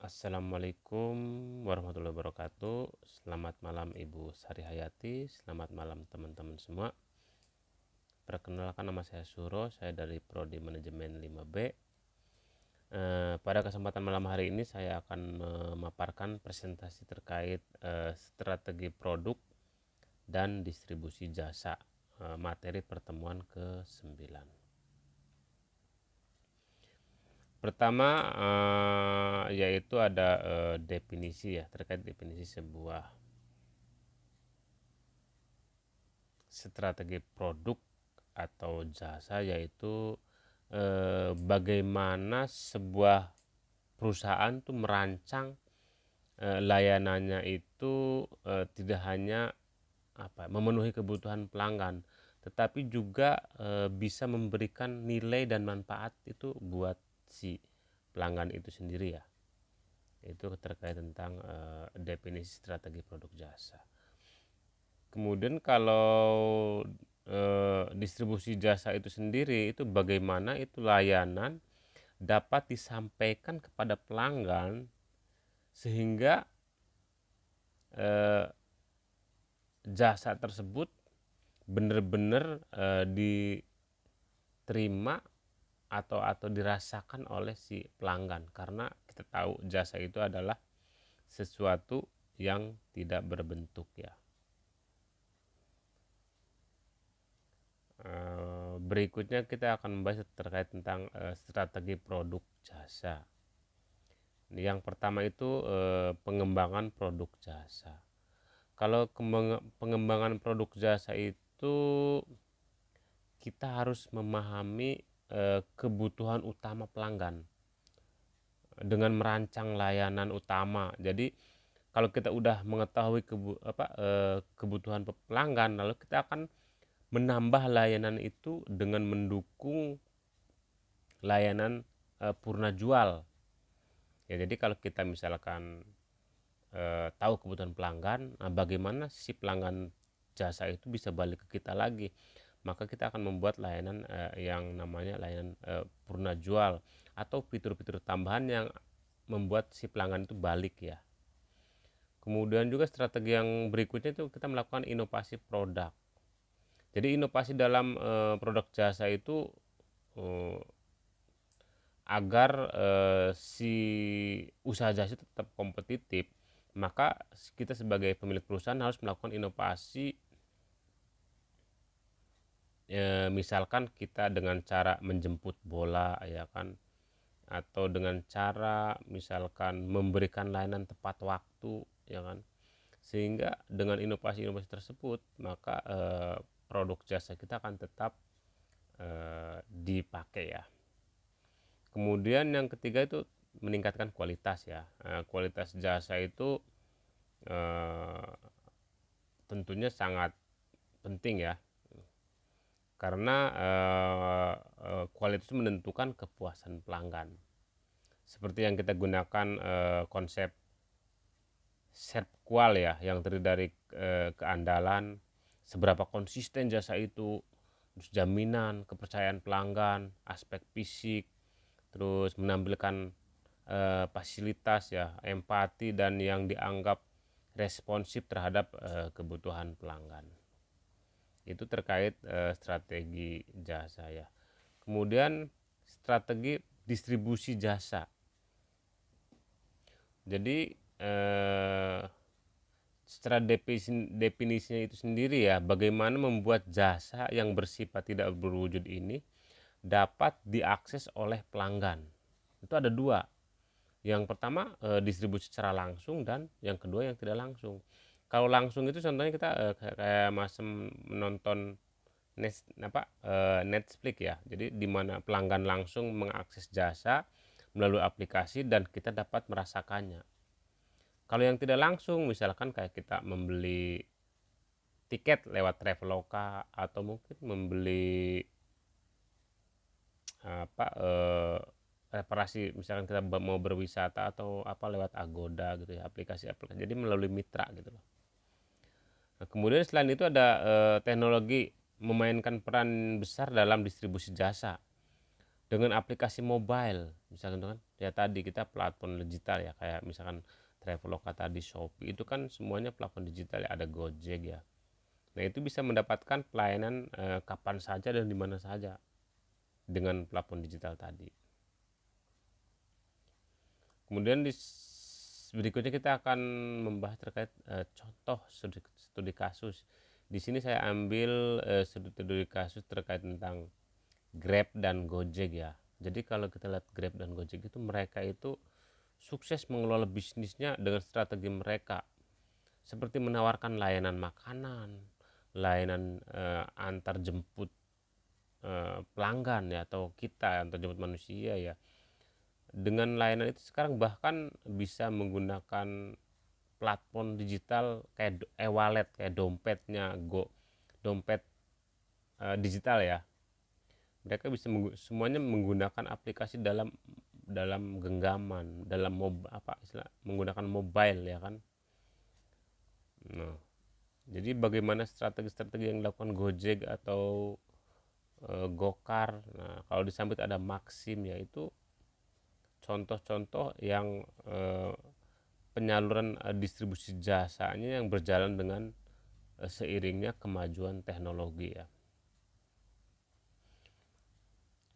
Assalamualaikum warahmatullahi wabarakatuh. Selamat malam Ibu Sari Hayati, selamat malam teman-teman semua. Perkenalkan, nama saya Suro, saya dari Prodi Manajemen 5B. Pada kesempatan malam hari ini saya akan memaparkan presentasi terkait strategi produk dan distribusi jasa, materi pertemuan ke-9. Pertama, yaitu ada definisi ya, terkait definisi sebuah strategi produk atau jasa, yaitu bagaimana sebuah perusahaan tuh merancang layanannya itu tidak hanya memenuhi kebutuhan pelanggan, tetapi juga bisa memberikan nilai dan manfaat itu buat si pelanggan itu sendiri ya. Itu terkait tentang definisi strategi produk jasa. Kemudian kalau distribusi jasa itu sendiri, itu bagaimana itu layanan dapat disampaikan kepada pelanggan sehingga jasa tersebut benar-benar diterima atau dirasakan oleh si pelanggan, karena kita tahu jasa itu adalah sesuatu yang tidak berbentuk ya. Berikutnya kita akan membahas terkait tentang strategi produk jasa. Yang pertama itu pengembangan produk jasa. Kalau pengembangan produk jasa itu kita harus memahami kebutuhan utama pelanggan dengan merancang layanan utama. Jadi kalau kita udah mengetahui kebutuhan pelanggan, lalu kita akan menambah layanan itu dengan mendukung layanan purna jual ya. Jadi kalau kita misalkan tahu kebutuhan pelanggan, bagaimana si pelanggan jasa itu bisa balik ke kita lagi, maka kita akan membuat layanan yang namanya layanan purna jual atau fitur-fitur tambahan yang membuat si pelanggan itu balik ya. Kemudian juga strategi yang berikutnya itu kita melakukan inovasi produk. Jadi inovasi dalam produk jasa itu agar si usaha jasa tetap kompetitif, maka kita sebagai pemilik perusahaan harus melakukan inovasi. Misalkan kita dengan cara menjemput bola ya kan, atau dengan cara misalkan memberikan layanan tepat waktu ya kan, sehingga dengan inovasi-inovasi tersebut maka produk jasa kita akan tetap dipakai ya. Kemudian yang ketiga itu meningkatkan kualitas ya. Kualitas jasa itu tentunya sangat penting ya, karena kualitas itu menentukan kepuasan pelanggan. Seperti yang kita gunakan konsep SERPQUAL ya, yang terdiri dari keandalan, seberapa konsisten jasa itu, terus jaminan, kepercayaan pelanggan, aspek fisik, terus menampilkan fasilitas ya, empati, dan yang dianggap responsif terhadap kebutuhan pelanggan. Itu terkait strategi jasa ya. Kemudian strategi distribusi jasa. Jadi secara definisinya itu sendiri ya, bagaimana membuat jasa yang bersifat tidak berwujud ini dapat diakses oleh pelanggan. Itu ada dua. Yang pertama distribusi secara langsung, dan yang kedua yang tidak langsung. Kalau langsung itu contohnya kita kayak macam menonton Netflix ya. Jadi di mana pelanggan langsung mengakses jasa melalui aplikasi dan kita dapat merasakannya. Kalau yang tidak langsung, misalkan kayak kita membeli tiket lewat Traveloka, atau mungkin membeli reparasi, misalkan kita mau berwisata atau lewat Agoda gitu ya, aplikasi-aplikasi. Jadi melalui mitra gitu loh. Nah, kemudian selain itu ada teknologi memainkan peran besar dalam distribusi jasa dengan aplikasi mobile misalkan kan ya tadi kita platform digital ya, kayak misalkan Traveloka tadi, Shopee, itu kan semuanya platform digital ya, ada Gojek ya. Nah, itu bisa mendapatkan pelayanan kapan saja dan di mana saja dengan platform digital tadi. Kemudian berikutnya kita akan membahas terkait contoh studi kasus. Di sini saya ambil studi kasus terkait tentang Grab dan Gojek ya. Jadi kalau kita lihat Grab dan Gojek itu, mereka itu sukses mengelola bisnisnya dengan strategi mereka, seperti menawarkan layanan makanan, layanan antar jemput pelanggan ya, atau kita antar jemput manusia ya. Dengan layanan itu sekarang bahkan bisa menggunakan platform digital kayak e-wallet, kayak dompetnya dompet digital ya. Mereka bisa semuanya menggunakan aplikasi dalam genggaman, dalam menggunakan mobile ya kan. Nah, jadi bagaimana strategi-strategi yang dilakukan Gojek atau Gokar. Nah, kalau disambut ada Maxim, yaitu contoh-contoh yang penyaluran distribusi jasanya yang berjalan dengan seiringnya kemajuan teknologi ya.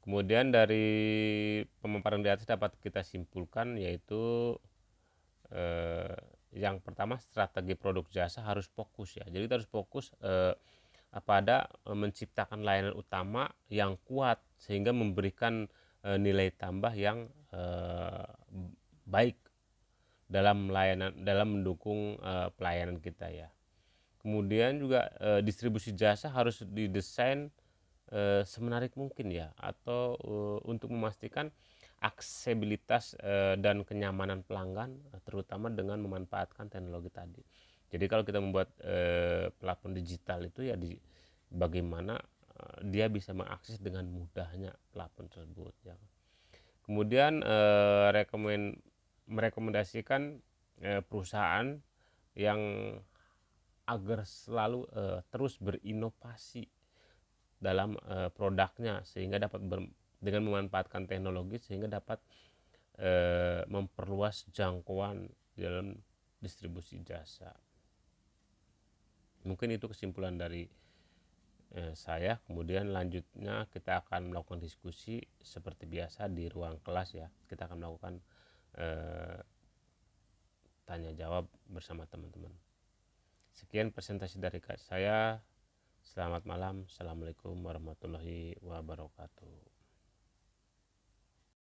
Kemudian dari pemaparan di atas dapat kita simpulkan, yaitu yang pertama, strategi produk jasa harus fokus ya. Jadi kita harus fokus pada menciptakan layanan utama yang kuat sehingga memberikan nilai tambah yang baik dalam mendukung pelayanan kita ya. Kemudian juga distribusi jasa harus didesain semenarik mungkin ya, atau untuk memastikan aksesibilitas dan kenyamanan pelanggan, terutama dengan memanfaatkan teknologi tadi. Jadi kalau kita membuat platform digital itu ya, bagaimana dia bisa mengakses dengan mudahnya platform tersebut ya. Kemudian merekomendasikan perusahaan yang agar selalu terus berinovasi dalam produknya, sehingga dapat dengan memanfaatkan teknologi sehingga dapat memperluas jangkauan dalam distribusi jasa. Mungkin itu kesimpulan dari saya. Kemudian lanjutnya kita akan melakukan diskusi seperti biasa di ruang kelas ya. Kita akan melakukan tanya jawab bersama teman-teman. Sekian presentasi dari saya. Selamat malam. Assalamualaikum warahmatullahi wabarakatuh.